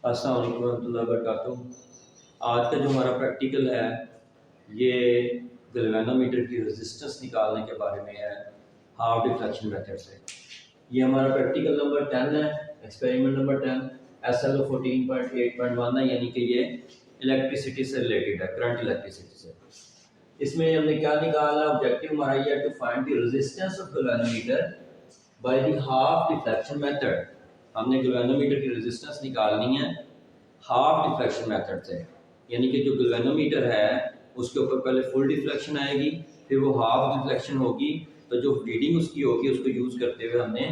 अस्सलाम वालेकुम रहमतुल्लाहि व बरकातुहू। आज का जो हमारा प्रैक्टिकल है ये गैल्वेनोमीटर की रेजिस्टेंस निकालने के बारे में है, हाफ डिफ्लेक्शन मेथड से। ये हमारा प्रैक्टिकल नंबर 10 है, एक्सपेरिमेंट नंबर 10 SLO 14.8.1 है, यानी कि ये इलेक्ट्रिसिटी से रिलेटेड है, करंट इलेक्ट्रिसिटी से। इसमें हमने क्या निकालना, ऑब्जेक्टिव हमारा ये है to find the resistance of galvanometer by the half deflection method. हमने गैल्वेनोमीटर की रेजिस्टेंस निकालनी है हाफ डिफ्लेक्शन मेथड से, यानी कि जो गैल्वेनोमीटर है उसके ऊपर पहले फुल डिफ्लेक्शन आएगी, फिर वो हाफ डिफ्लेक्शन होगी, तो जो रीडिंग उसकी होगी उसको यूज़ करते हुए हमने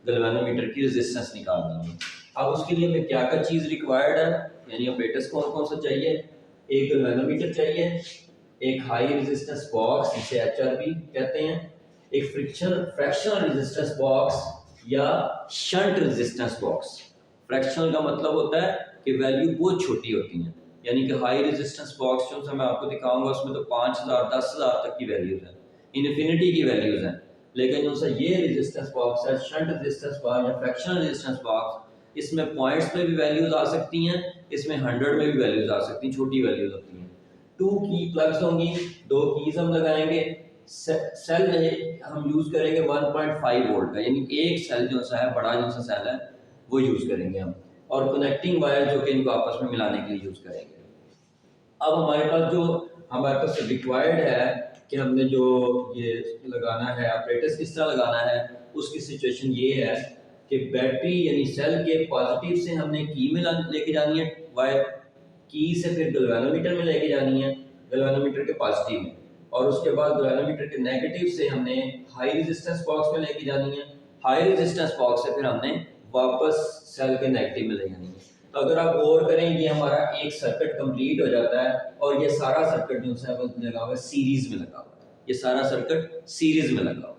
गैल्वेनोमीटर की रेजिस्टेंस निकालनी है। अब उसके लिए हमें क्या क्या चीज़ रिक्वायर्ड है, यानी ऑपरेटर्स कौन कौन सा चाहिए। एक गैल्वेनोमीटर चाहिए, एक हाई रेजिस्टेंस बॉक्स जिसे HRB कहते हैं, एक फ्रैक्शनल रेजिस्टेंस बॉक्स या शंट रेजिस्टेंस बॉक्स। फ्रैक्शनल का मतलब होता है कि वैल्यू बहुत छोटी होती है, यानी कि हाई रेजिस्टेंस बॉक्स जो मैं आपको दिखाऊंगा उसमें तो 5000 10,000 तक की वैल्यूज हैं, इन्फिनिटी की वैल्यूज हैं। लेकिन जो सा ये रेजिस्टेंस बॉक्स है, शंट रेजिस्टेंस बॉक्स या फ्रैक्शनल रेजिस्टेंस बॉक्स, इसमें पॉइंट्स में भी वैल्यूज आ सकती हैं, इसमें 100 में भी वैल्यूज आ सकती हैं, छोटी वैल्यूज होती हैं। 2 की प्लग्स होंगी, 2 कीज हम लगाएंगे, सेल हम यूज करेंगे 1.5 वोल्ट का, यानी एक सेल जो सा है, बड़ा जो सा सेल है वो यूज करेंगे हम, और कनेक्टिंग वायर जो कि इनको आपस में मिलाने के लिए यूज करेंगे। अब हमारे पास रिक्वायर्ड है कि हमने जो ये लगाना है, ऑपरेटर्स किस तरह लगाना है, उसकी सिचुएशन ये है कि बैटरी यानी सेल के पॉजिटिव से हमने की में लेके जानी है वायर, की से फिर गैल्वेनोमीटर में लेके जानी है, गैल्वेनोमीटर के पॉजिटिव में, और उसके बाद गैल्वेनोमीटर के नेगेटिव से हमने हाई रेजिस्टेंस बॉक्स में लेके जानी है, हाई रेजिस्टेंस बॉक्स से फिर हमने वापस सेल के नेगेटिव में ले जानी है। तो अगर आप गौर करें, ये हमारा एक सर्किट कंप्लीट हो जाता है, और ये सारा सर्किट जो है वो लगा हुआ है सीरीज में लगा हुआ है, ये सारा सर्किट सीरीज में लगा हुआ है।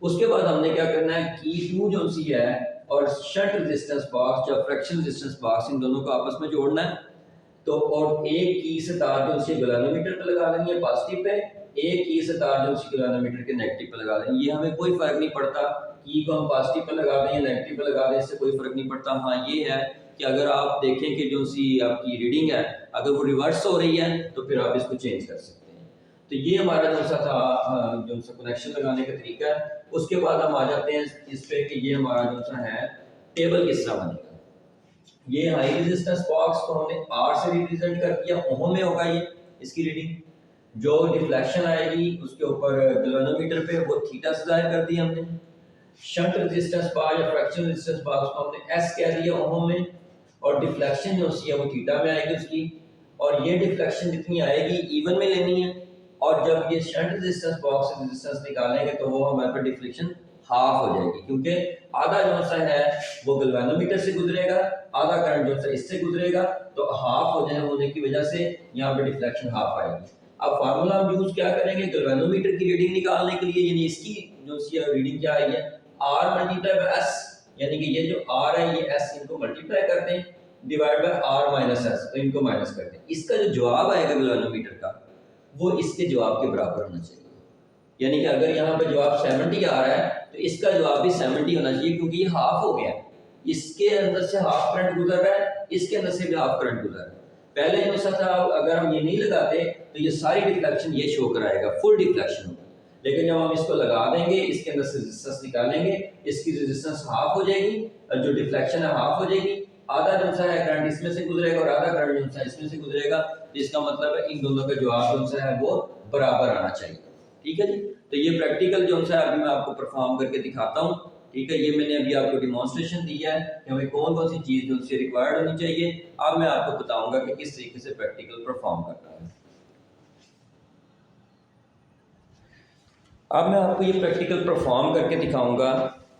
उसके बाद हमने क्या करना है, की 2 जो सी है और शंट रेजिस्टेंस बॉक्स या फ्रैक्शन रेजिस्टेंस बॉक्स, इन दोनों को आपस में जोड़ना है। तो और एक की से तार जो सी गैल्वेनोमीटर पे लगा देनी है पॉजिटिव पे, एक की से तार जो सी गैल्वेनोमीटर के नेगेटिव पे लगा देनी है। ये हमें कोई फर्क नहीं पड़ता की को हम पॉजिटिव पे लगा दें या नेगेटिव पे लगा दें, इससे कोई फर्क नहीं पड़ता। हाँ ये है कि अगर आप देखें कि जो सी आपकी रीडिंग है अगर वो रिवर्स हो रही है तो फिर आप इसको चेंज कर सकते हैं। तो ये हमारा जो सा था जो सा कनेक्शन लगाने का तरीका है। उसके बाद हम आ जाते हैं इस पे कि ये हमारा जो सा है टेबल किस तरह बनेगा। ये हाई रेजिस्टेंस बॉक्स को हमने R से रिप्रेजेंट कर दिया, ओम में होगा ये इसकी रीडिंग। जो डिफ्लेक्शन आएगी उसके ऊपर गैल्वेनोमीटर पे वो थीटा से जाहिर कर दिया हमने। शंट रेजिस्टेंस बॉक्स या फ्रैक्शनल रेजिस्टेंस बॉक्स को हमने S कह दिया ओम में, और डिफ्लेक्शन जो सी है वो थीटा में आएगी उसकी, और ये डिफ्लेक्शन जितनी आएगी इवन में लेनी है। और जब ये शंट रेजिस्टेंस बॉक्स से रेजिस्टेंस निकालेंगे तो वो हमारे पर डिफ्लेक्शन हाफ हो जाएगी, क्योंकि आधा जो सा है वो गैल्वेनोमीटर से गुजरेगा, आधा करंट जो सा इससे गुजरेगा, तो हाफ हो जाने होने की वजह से यहाँ पे डिफ्लेक्शन हाफ आएगी। अब फार्मूला हम यूज क्या करेंगे गैल्वेनोमीटर की रीडिंग निकालने के लिए, यानी इसकी जो सी रीडिंग क्या आई है R मल्टीप्लाई बाय S, यानी कि ये जो R है ये S इनको मल्टीप्लाई करते हैं divide by R minus S, तो इनको माइनस करते हैं। इसका जो जवाब आएगा गैल्वेनोमीटर का वो इसके जवाब के बराबर होना चाहिए, यानी कि अगर यहाँ पे जवाब 70 आ रहा है तो इसका जवाब भी 70 होना चाहिए, क्योंकि ये हाफ हो गया, इसके अंदर से हाफ करंट गुजर रहा है, इसके अंदर से भी हाफ करंट गुजर रहा है। पहले जो सा था अगर हम ये नहीं लगाते तो ये सारी डिफ्लेक्शन ये शो कराएगा, फुल डिफ्लेक्शन होगा। लेकिन जब हम इसको लगा देंगे, इसके अंदर से रेजिस्टेंस निकालेंगे, इसकी रेजिस्टेंस हाफ हो जाएगी और जो डिफ्लेक्शन है हाफ हो जाएगी। आधा जो सा है करंट इसमें से गुजरेगा और आधा करंट जो सा इसमें से गुजरेगा, तो इसका मतलब है इन दोनों का जवाब जो सा है वो बराबर आना चाहिए। ठीक है जी। तो ये प्रैक्टिकल जो सा अभी मैं आपको परफॉर्म करके दिखाता हूँ। ठीक है, ये मैंने अभी आपको डिमॉन्स्ट्रेशन दिया है कि हमें कौन कौन सी चीज़ जो से रिक्वायर्ड होनी चाहिए। अब मैं आपको बताऊंगा कि किस तरीके से प्रैक्टिकल परफॉर्म करना है। अब मैं आपको ये प्रैक्टिकल परफॉर्म करके दिखाऊंगा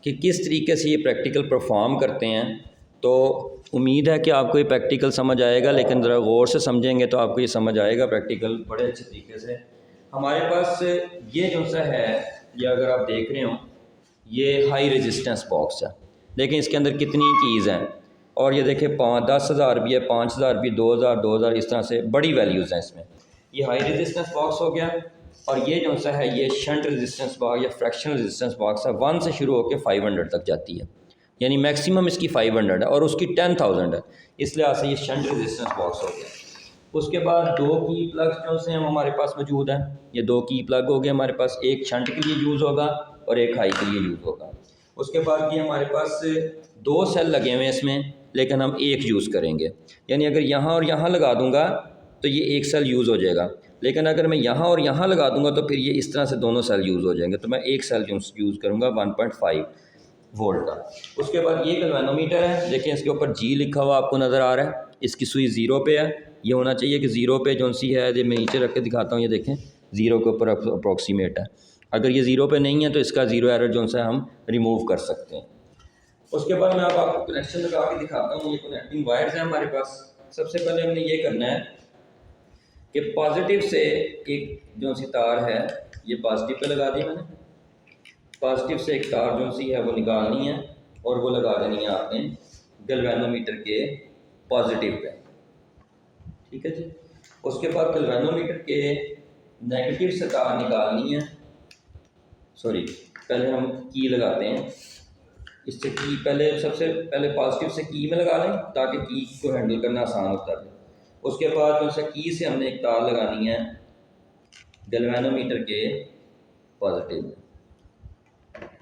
कि किस तरीके से ये प्रैक्टिकल परफॉर्म करते हैं। तो उम्मीद है कि आपको ये प्रैक्टिकल समझ आएगा, लेकिन ज़रा गौर से समझेंगे तो आपको ये समझ आएगा प्रैक्टिकल बड़े अच्छे तरीके से। हमारे पास ये जो सा है, ये अगर आप देख रहे हो ये हाई रेजिस्टेंस बॉक्स है, लेकिन इसके अंदर कितनी कीज़ हैं, और ये देखें 10,000 भी है, 5,000 भी, 2,000 2,000 इस तरह से बड़ी वैल्यूज़ हैं इसमें। ये हाई रेजिस्टेंस बॉक्स हो गया, और ये जो सा है ये शंट रेजिस्टेंस बॉक्स या फ्रैक्शनल रेजिस्टेंस बॉक्स है, 1 से शुरू होकर 500 तक जाती है। यानी मैक्सिमम इसकी 500 है और उसकी 10,000 है, इस लिहाज से ये शंट रेजिस्टेंस बॉक्स हो गया। उसके बाद दो की प्लग्स जो से हम हमारे पास मौजूद हैं, ये दो की प्लग हो गए हमारे पास, एक शंट के लिए यूज़ होगा और एक हाई के लिए यूज़ होगा। उसके बाद ये हमारे पास दो सेल लगे हुए हैं इसमें, लेकिन हम एक यूज़ करेंगे, यानी अगर यहाँ और यहाँ लगा दूँगा तो ये एक सेल यूज़ हो जाएगा, लेकिन अगर मैं यहाँ और यहाँ लगा दूँगा तो फिर ये इस तरह से दोनों सेल यूज़ हो जाएंगे, तो मैं एक सेल यूज़ करूँगा 1.5 वोल्ट का। उसके बाद ये गैल्वेनोमीटर है, देखें इसके ऊपर जी लिखा हुआ आपको नज़र आ रहा है, इसकी सुई ज़ीरो पे है, ये होना चाहिए कि ज़ीरो पे जो सी है, ये मैं नीचे रख के दिखाता हूँ, ये देखें ज़ीरो के ऊपर अप्रॉक्सीमेट है। अगर ये ज़ीरो पे नहीं है तो इसका ज़ीरो एरर जो सा हम रिमूव कर सकते हैं। उसके बाद मैं अब आपको कनेक्शन लगा के दिखाता हूँ, ये कनेक्टिंग वायर्स हैं हमारे पास। सबसे पहले हमने ये करना है कि पॉजिटिव से एक जो सी तार है ये पॉजिटिव पे लगा दी मैंने, पॉजिटिव से एक तार जो सी है वो निकालनी है और वो लगा देनी है आपने गैल्वेनोमीटर के पॉजिटिव पे, ठीक है जी। उसके बाद गैल्वेनोमीटर के नेगेटिव से तार निकालनी है, सॉरी पहले हम की लगाते हैं, इससे की पहले सबसे पहले पॉजिटिव से की में लगा लें ताकि की को हैंडल करना आसान होता है। उसके बाद जो है की से हमने एक तार लगानी है गैल्वेनोमीटर के पॉजिटिव में,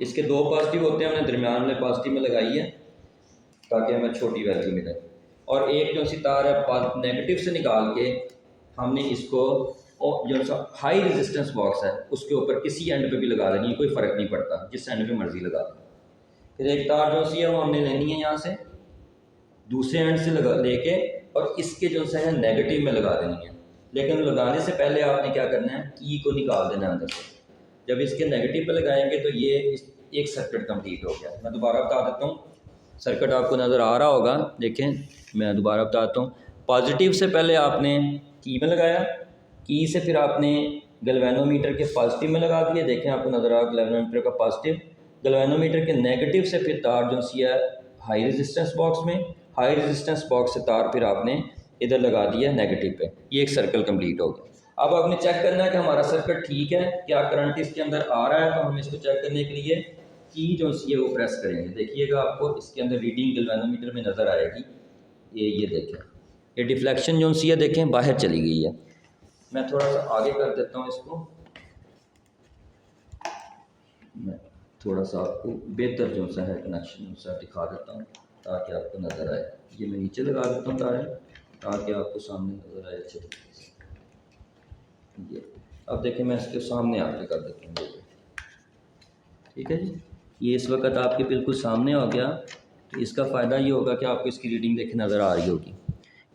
इसके दो पॉजिटिव होते हैं, हमने दरमियान में पॉजिटिव में लगाई है ताकि हमें छोटी वैल्यू मिले, और एक जो सी तार है नेगेटिव से निकाल के हमने इसको जो सा हाई रेजिस्टेंस बॉक्स है उसके ऊपर किसी एंड पे भी लगा देनी है, कोई फ़र्क नहीं पड़ता जिस एंड पे मर्जी लगा दें। फिर एक तार जो सी है वो हमने लेनी है यहाँ से दूसरे एंड से लगा लेके और इसके जो सा है नेगेटिव में लगा देनी है, लेकिन लगाने से पहले आपने क्या करना है, की को निकाल देना अंदर से। जब इसके नेगेटिव पे लगाएंगे तो ये एक सर्किट कंप्लीट हो गया। मैं दोबारा बता देता हूँ, सर्किट आपको नज़र आ रहा होगा, देखें मैं दोबारा बताता हूँ। पॉजिटिव से पहले आपने की में लगाया, की से फिर आपने गैल्वेनोमीटर के पॉजिटिव में लगा दिए, देखें आपको नज़र आ गैल्वेनोमीटर का पॉजिटिव, गैल्वेनोमीटर के नेगेटिव से फिर तार जो सी है हाई रेजिस्टेंस बॉक्स में, हाई रेजिस्टेंस बॉक्स से तार फिर आपने इधर लगा दिया नेगेटिव पे, ये एक सर्कल कंप्लीट हो गया। अब आपने चेक करना है कि हमारा सर्किट ठीक है, क्या करंट इसके अंदर आ रहा है, तो हम इसको चेक करने के लिए की जो सी है वो प्रेस करेंगे। देखिएगा आपको इसके अंदर रीडिंग गैल्वेनोमीटर में नज़र आएगी, ये देखें, ये डिफ्लेक्शन जो सी है देखें बाहर चली गई है। मैं थोड़ा सा आगे कर देता हूँ इसको, मैं थोड़ा सा आपको बेहतर जो सा है कनेक्शन सा दिखा देता हूँ ताकि आपको नज़र आए। ये मैं नीचे लगा देता हूँ तारें ताकि आपको सामने नज़र आए अच्छे तरीके से। ये अब देखें मैं इसके सामने आके कर देता हूँ, ठीक है जी। ये इस वक्त आपके बिल्कुल सामने हो गया, तो इसका फ़ायदा ये होगा कि आपको इसकी रीडिंग देखें नज़र आ रही होगी,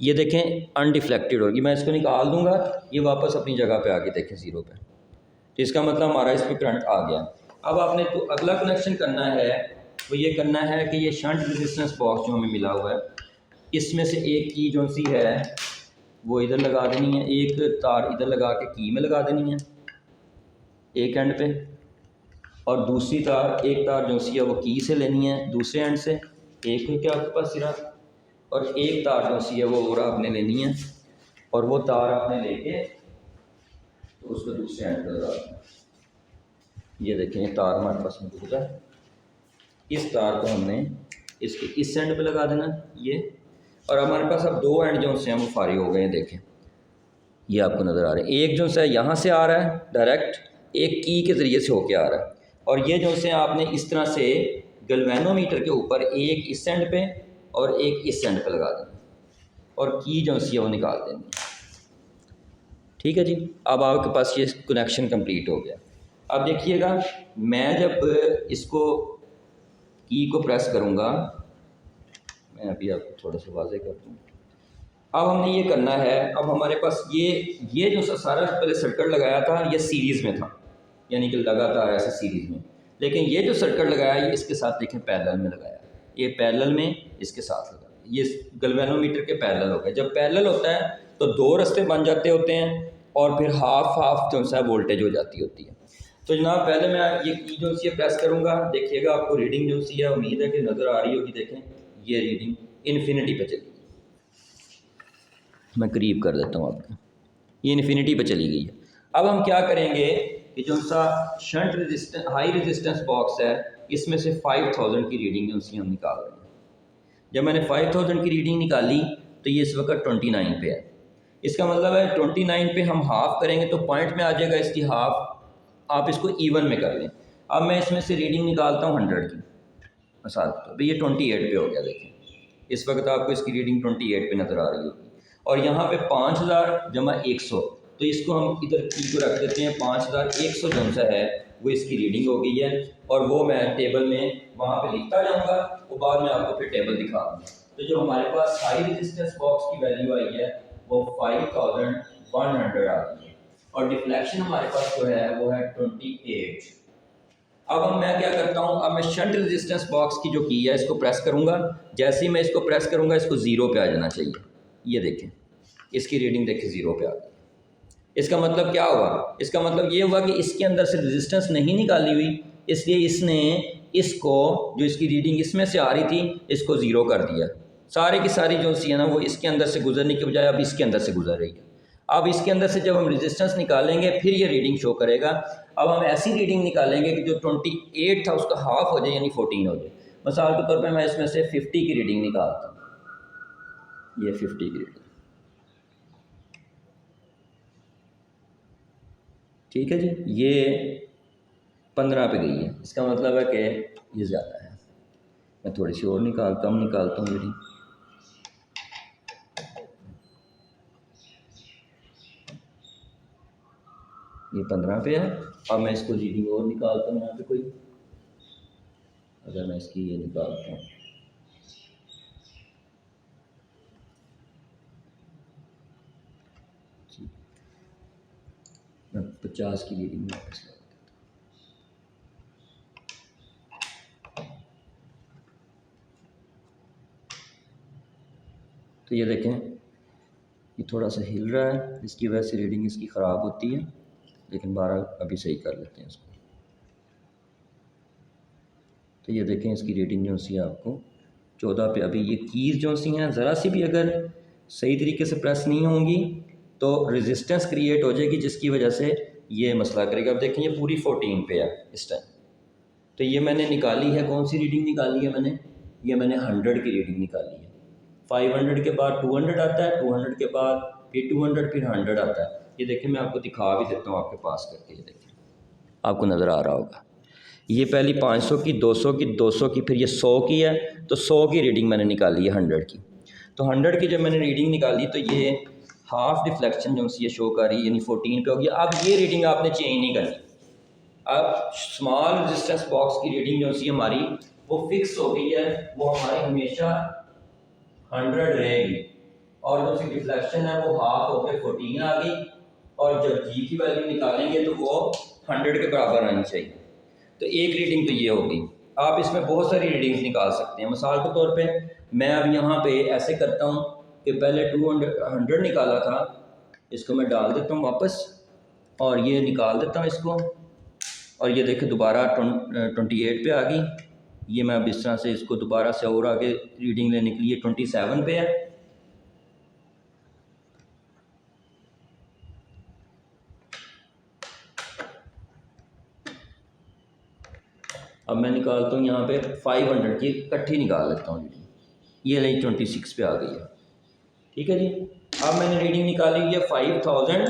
ये देखें अनडिफ्लेक्टेड होगी। मैं इसको निकाल दूंगा, ये वापस अपनी जगह पे आके देखें ज़ीरो पे, तो इसका मतलब हमारा इस पर करंट आ गया। अब आपने तो अगला कनेक्शन करना है वो ये करना है कि ये शंट रेजिस्टेंस बॉक्स जो हमें मिला हुआ है इसमें से एक की जो सी है वो इधर लगा देनी है, एक तार इधर लगा के की में लगा देनी है एक एंड पे, और दूसरी तार एक तार जो सी है वो की से लेनी है दूसरे एंड से, एक है क्या आपके पास सिरा, और एक तार जो सी है वो और आपने लेनी है और वो तार आपने लेके तो उसको दूसरे एंड पर लगा देना। ये देखें ये तार हमारे पास मौजूद है, इस तार को हमने इसके इस एंड पे लगा देना ये, और हमारे पास अब दो एंड जो से हम फारिग हो गए हैं। देखें ये आपको नज़र आ रहे हैं, एक जो से यहाँ से आ रहा है डायरेक्ट, एक की के ज़रिए से होके आ रहा है, और ये जो से आपने इस तरह से गैल्वेनोमीटर के ऊपर एक इस एंड पे और एक इस एंड पे लगा देना और की जो सी है वो निकाल देनी, ठीक है जी। अब आपके पास ये कनेक्शन कंप्लीट हो गया। अब देखिएगा मैं जब इसको की को प्रेस करूँगा, मैं अभी आपको थोड़ा सा वाज़े कर दूँ। अब हमने ये करना है, अब हमारे पास ये जो सारा पहले सर्किट लगाया था ये सीरीज़ में था, यानी कि लगातार ऐसे सीरीज़ में, लेकिन ये जो सर्किट लगाया ये इसके साथ देखें पैरेलल में लगाया, ये पैरेलल में इसके साथ लगा, ये गैल्वेनोमीटर के पैरेलल हो गए। जब पैरेलल होता है तो दो रास्ते बन जाते होते हैं और फिर हाफ जो सा वोल्टेज हो जाती होती है। तो जनाब पहले मैं ये की जो सी प्रेस करूँगा, देखिएगा आपको रीडिंग जो सी है उम्मीद है कि नज़र आ रही होगी। देखें ये रीडिंग इन्फिनिटी पे चली गई, मैं करीब कर देता हूँ आपको, ये इन्फिनिटी पे चली गई है। अब हम क्या करेंगे कि जो सा shunt resistance high resistance box है इसमें से 5000 की रीडिंग जो सी हम निकाल रहे हैं। जब मैंने 5000 की रीडिंग निकाली तो ये इस वक्त 29 पे है। इसका मतलब है 29 पे हम हाफ करेंगे तो पॉइंट में आ जाएगा इसकी हाफ, आप इसको इवन में कर लें। अब मैं इसमें से रीडिंग निकालता हूँ 100 की मिसाल के तौर पर, ये 28 पे हो गया। देखें इस वक्त आपको इसकी रीडिंग 28 पे नज़र आ रही होगी और यहाँ पे 5000 जमा 100, तो इसको हम इधर की को रख देते हैं 5100 जो सा है वो इसकी रीडिंग हो गई है और वो मैं टेबल में वहाँ पे लिखता जाऊँगा और बाद में आपको फिर टेबल दिखा दूँगा। तो जो हमारे पास हाई रेजिस्टेंस बॉक्स की वैल्यू आई है वो 5100 आ गई है और डिफ्लेक्शन हमारे पास जो है वो है 28। अब मैं क्या करता हूँ, अब मैं शंट रेजिस्टेंस बॉक्स की जो की है इसको प्रेस करूँगा। जैसे ही मैं इसको प्रेस करूँगा इसको 0 पे आ जाना चाहिए। ये देखें इसकी रीडिंग देखें 0 पे आ गई। इसका मतलब क्या हुआ, इसका मतलब ये हुआ कि इसके अंदर से रेजिस्टेंस नहीं निकाली हुई, इसलिए इसने इसको जो इसकी रीडिंग इसमें से आ रही थी इसको 0 कर दिया। सारी की सारी जो सी है ना वो इसके अंदर से गुजरने के बजाय अब इसके अंदर से गुजर रही है। अब इसके अंदर से जब हम रेजिस्टेंस निकालेंगे फिर ये रीडिंग शो करेगा। अब हम ऐसी रीडिंग निकालेंगे कि जो 28 था उसका हाफ हो जाए यानी 14 हो जाए। मिसाल के तौर पे मैं इसमें से 50 की रीडिंग निकालता हूँ। ये 50 की रीडिंग, ठीक है जी, ये 15 पे गई है। इसका मतलब है कि ये ज़्यादा है। मैं थोड़ी सी और निकालता हूँ रीडिंग। ये 15 पे है। अब मैं इसको रीडिंग और निकालता हूँ यहाँ पे कोई, अगर मैं इसकी ये निकालता हूँ मैं 50 की रीडिंग वापस लगा देता हूँ। तो ये देखें ये थोड़ा सा हिल रहा है, इसकी वजह से रीडिंग इसकी ख़राब होती है, लेकिन 12 अभी सही कर लेते हैं इसको। तो ये देखें इसकी रीडिंग जो सी आपको 14 पे। अभी ये कीज़ जो सी हैं ज़रा सी भी अगर सही तरीके से प्रेस नहीं होंगी तो रेजिस्टेंस क्रिएट हो जाएगी जिसकी वजह से ये मसला करेगा। अब देखें ये पूरी 14 पे है इस टाइम। तो ये मैंने निकाली है, कौन सी रीडिंग निकाली है मैंने, ये मैंने 100 की रीडिंग निकाली है। 500 के बाद 200 आता है, 200 के बाद फिर 200 फिर 100 आता है। ये देखें मैं आपको दिखा भी देता हूँ आपके पास करके, ये देखें आपको नज़र आ रहा होगा। ये पहली 500 की, 200 की, 200 की, फिर ये 100 की है। तो 100 की रीडिंग मैंने निकाली है 100 की। तो 100 की जब मैंने रीडिंग निकाली तो ये हाफ डिफ्लेक्शन जो सी ये शो कर रही है यानी 14 पे होगी। अब ये रीडिंग आपने चेंज नहीं करनी। अब स्मॉल रेजिस्टेंस बॉक्स की रीडिंग जो सी हमारी वो फिक्स हो गई है, वो हमारी हमेशा 100 रहेगी और जो सी डिफ्लेक्शन है वो हाफ होकर 14 आ गई और जब जी की वैल्यू निकालेंगे तो वो 100 के बराबर आनी चाहिए। तो एक रीडिंग तो ये हो गई। आप इसमें बहुत सारी रीडिंग्स निकाल सकते हैं। मिसाल के तौर पे मैं अब यहाँ पे ऐसे करता हूँ कि पहले 100 निकाला था, इसको मैं डाल देता हूँ वापस और ये निकाल देता हूँ इसको, और ये देखें दोबारा 28 पे आ गई। ये मैं अब इस तरह से इसको दोबारा से और आगे रीडिंग लेने के लिए 27 पे है। अब मैं निकालता हूँ यहाँ पे 500 की इकट्ठी निकाल लेता हूँ रीडिंग। ये नहीं 26 पे आ गई है, ठीक है जी। अब मैंने रीडिंग निकाली है 5000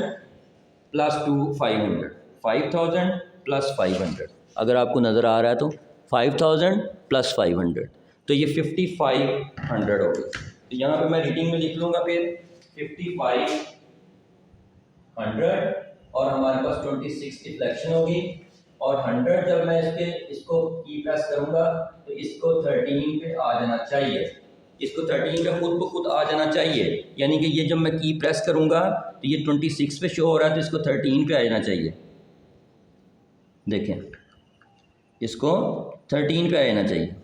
प्लस 500, 5000 प्लस 500। अगर आपको नज़र आ रहा है तो 5000 प्लस 500, तो ये 5500 हो गई। तो यहाँ पे मैं रीडिंग में लिख लूँगा फिर 5500 और हमारे पास 26 डिफ्लेक्शन होगी और 100 जब मैं इसको की प्रेस करूँगा तो इसको 13 पे आ जाना चाहिए। इसको 13 पे खुद ब खुद आ जाना चाहिए, यानी कि ये जब मैं की प्रेस करूँगा तो ये 26 पे शो हो रहा है तो इसको 13 पे आ जाना चाहिए। देखें इसको 13 पे आ जाना चाहिए,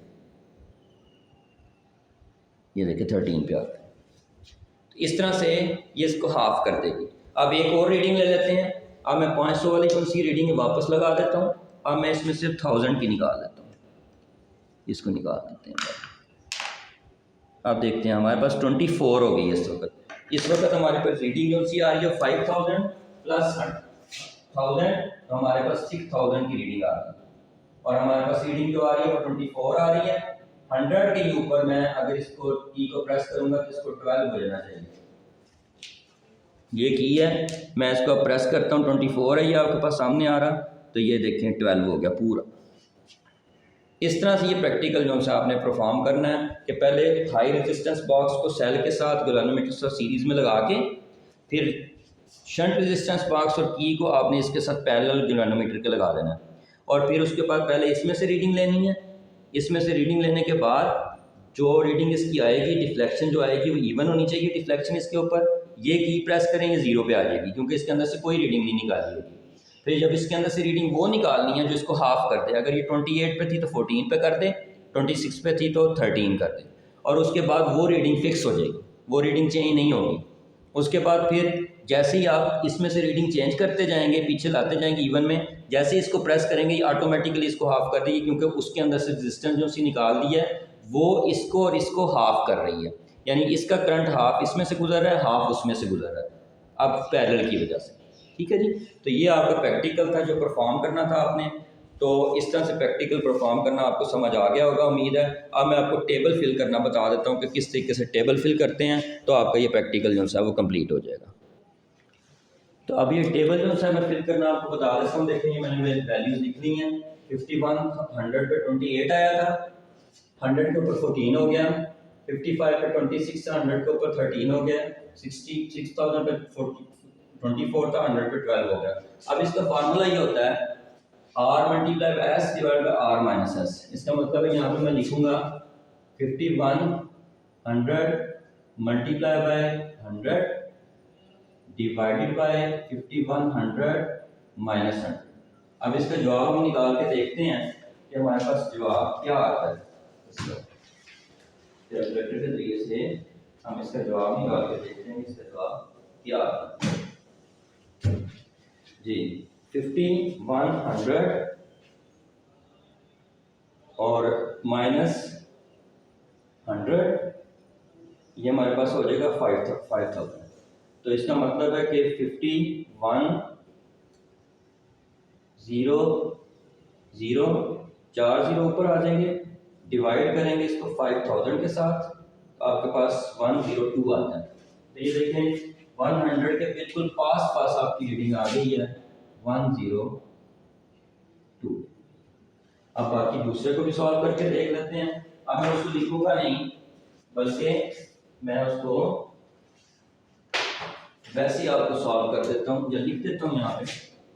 ये देखें 13 पे आता है। तो इस तरह से ये इसको हाफ कर देगी। अब एक और रीडिंग ले लेते हैं। अब मैं 500 वाली कौन सी रीडिंग वापस लगा देता हूँ। अब मैं इसमें सिर्फ 1000 की निकाल देता हूँ, इसको निकाल देते हैं। अब देखते हैं हमारे पास 24 हो गई है इस वक्त हमारे पास रीडिंग जो सी आ रही है 5000 प्लस 1000 तो हमारे पास 6000 की रीडिंग आ रही है, और हमारे पास रीडिंग जो आ रही है वो 24 आ रही है। 100 के ऊपर मैं अगर इसको की को प्रेस करूंगा तो इसको 12 हो जाना चाहिए। ये की है, मैं इसको प्रेस करता हूँ, 24 है ये आपके पास सामने आ रहा, तो ये देखें 12 हो गया पूरा। इस तरह से ये प्रैक्टिकल जो है आपने परफॉर्म करना है कि पहले हाई रेजिस्टेंस बॉक्स को सेल के साथ गैल्वेनोमीटर सीरीज में लगा के, फिर शंट रेजिस्टेंस बॉक्स और की को आपने इसके साथ पैरेलल गैल्वेनोमीटर के लगा देना है, और फिर उसके बाद पहले इसमें से रीडिंग लेनी है। इसमें से रीडिंग लेने के बाद जो रीडिंग इसकी आएगी, डिफ्लेक्शन जो आएगी वो इवन होनी चाहिए डिफ्लेक्शन इसके ऊपर। ये की प्रेस करें ये 0 पे आ जाएगी, क्योंकि इसके अंदर से कोई रीडिंग नहीं निकाली होगी। फिर जब इसके अंदर से रीडिंग वो निकालनी है जो इसको हाफ कर दे, अगर ये 28 पे थी तो 14 पे कर दे, 26 पे थी तो 13 कर दे, और उसके बाद वो रीडिंग फिक्स हो जाएगी, वो रीडिंग चेंज नहीं होगी। उसके बाद फिर जैसे ही आप इसमें से रीडिंग चेंज करते जाएंगे, पीछे लाते जाएंगे इवन में, जैसे ही इसको प्रेस करेंगे ये ऑटोमेटिकली इसको हाफ कर देगी, क्योंकि उसके अंदर से रेजिस्टेंस जो सी निकाल दी है वो इसको और इसको हाफ कर रही है, यानी इसका करंट हाफ इसमें से गुजर रहा है, हाफ उसमें से गुजर रहा है, अब पैरेलल की वजह से। ठीक है जी, तो ये आपका प्रैक्टिकल था जो परफॉर्म करना था आपने। तो इस तरह से प्रैक्टिकल परफॉर्म करना आपको समझ आ गया होगा उम्मीद है। अब मैं आपको टेबल फिल करना बता देता हूँ कि किस तरीके से टेबल फिल करते हैं, तो आपका ये प्रैक्टिकल जो है वो कंप्लीट हो जाएगा। तो अब ये टेबल जो है मैं फिल करना आपको बता देता हूँ। देखें ये मैंने वैल्यूज लिखनी है। 51 100 पे 28 आया था, 100 के ऊपर 14 हो गया, 55 पे 26 था, 100 के ऊपर 13 हो गया, 6000 पे 24 था, 100 पे 12 हो गया। अब इसका फार्मूला ये होता है R multiply by S divide by R minus S। इसका मतलब है यहाँ पे मैं लिखूंगा 51 100 multiply by 100 divided by 5100 minus 100। अब इसका जवाब हम निकाल के देखते हैं कि हमारे पास जवाब क्या आता है। कैलकुलेटर के जरिए से हम इसका जवाब निकाल के देखते हैं इसका जवाब क्या आता है जी। 5100 और माइनस 100 ये हमारे पास हो जाएगा 5000। तो इसका मतलब है कि 51 0 0 4 0 ऊपर आ जाएंगे, डिवाइड करेंगे इसको 5000 के साथ, तो आपके पास 102 आता है। तो ये देखें 100 के बिल्कुल पास पास आपकी रीडिंग आ गई है 102। अब बाकी दूसरे को भी सॉल्व करके देख लेते हैं। अब मैं उसको लिखूंगा नहीं, बल्कि मैं उसको वैसे ही आपको सॉल्व कर देता हूँ, या लिख देता हूँ यहाँ पे।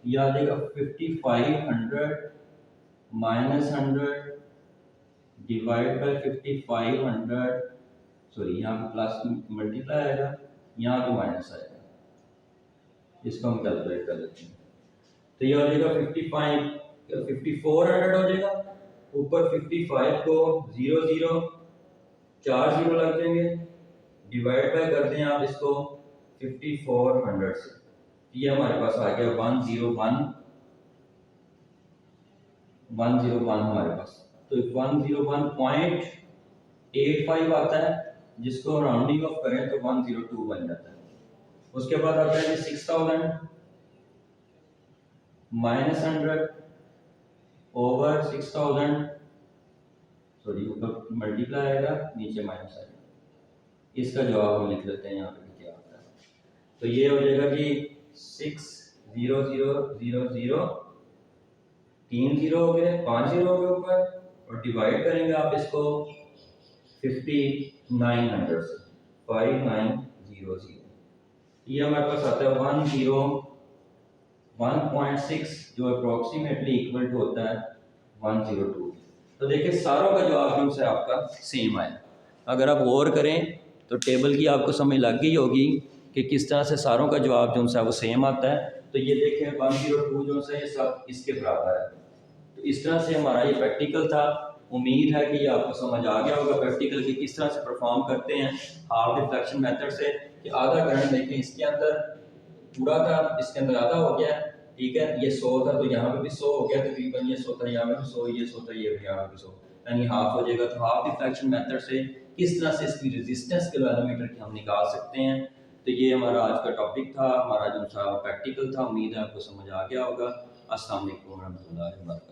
ये आ जाएगा 5500 माइनस 100 डिवाइड बाय 5500, सॉरी यहाँ पे प्लस मल्टीप्लाई आएगा, यहाँ पे माइनस आएगा। इसको हम कैलकुलेट कर लेते हैं। तो ये हो जाएगा 5400 हो जाएगा, ऊपर 55 को 0 0 4 0 लग जाएंगे, डिवाइड बाय करते हैं आप इसको 5400 से, ये हमारे पास आ गया 101 हमारे पास। तो 101.85 आता है, जिसको राउंडिंग ऑफ करें तो 102 बन जाता है। उसके बाद आता है 6000 माइनस 100 ओवर 6000, सॉरी ऊपर मल्टीप्लाई आएगा नीचे माइनस आएगा। इसका जवाब हम लिख लेते हैं यहाँ पे क्या आता है। तो ये हो जाएगा जी 60000, 3 0 हो गए, 5 0 हो गए ऊपर, और डिवाइड करेंगे आप इसको 5900 से, 5900। ये हमारे पास आता है 101.6, जो अप्रोक्सीमेटली इक्वल टू होता है 102। तो देखिए सारों का जवाब जो है आपका सेम आया। अगर आप गौर करें तो टेबल की आपको समझ लग गई होगी कि किस तरह से सारों का जवाब जो है वो सेम आता है। तो ये देखें 102 जो है ये सब इसके बराबर है। तो इस तरह से हमारा ये प्रैक्टिकल था। उम्मीद है कि ये आपको समझ आ गया होगा प्रैक्टिकल की किस तरह से परफॉर्म करते हैं हाफ डिफ्लेक्शन मेथड से। कि आधा करंट देखें इसके अंदर पूरा था, इसके अंदर आधा हो गया, ठीक है। ये 100 था तो यहाँ पे भी 100 हो गया, तकरीबन ये 100 था, यहाँ पे भी 100, ये 100 था, ये यहाँ पे भी 100, यानी हाफ हो जाएगा। तो हाफ डिफ्लेक्शन मेथड से किस तरह से इसकी रेजिस्टेंस गैल्वेनोमीटर की हम निकाल सकते हैं। तो ये हमारा आज का टॉपिक था, हमारा जो था प्रैक्टिकल था। उम्मीद है आपको समझ आ गया होगा। अस्सलाम वालेकुम रहमतुल्लाहि व बरकातहू।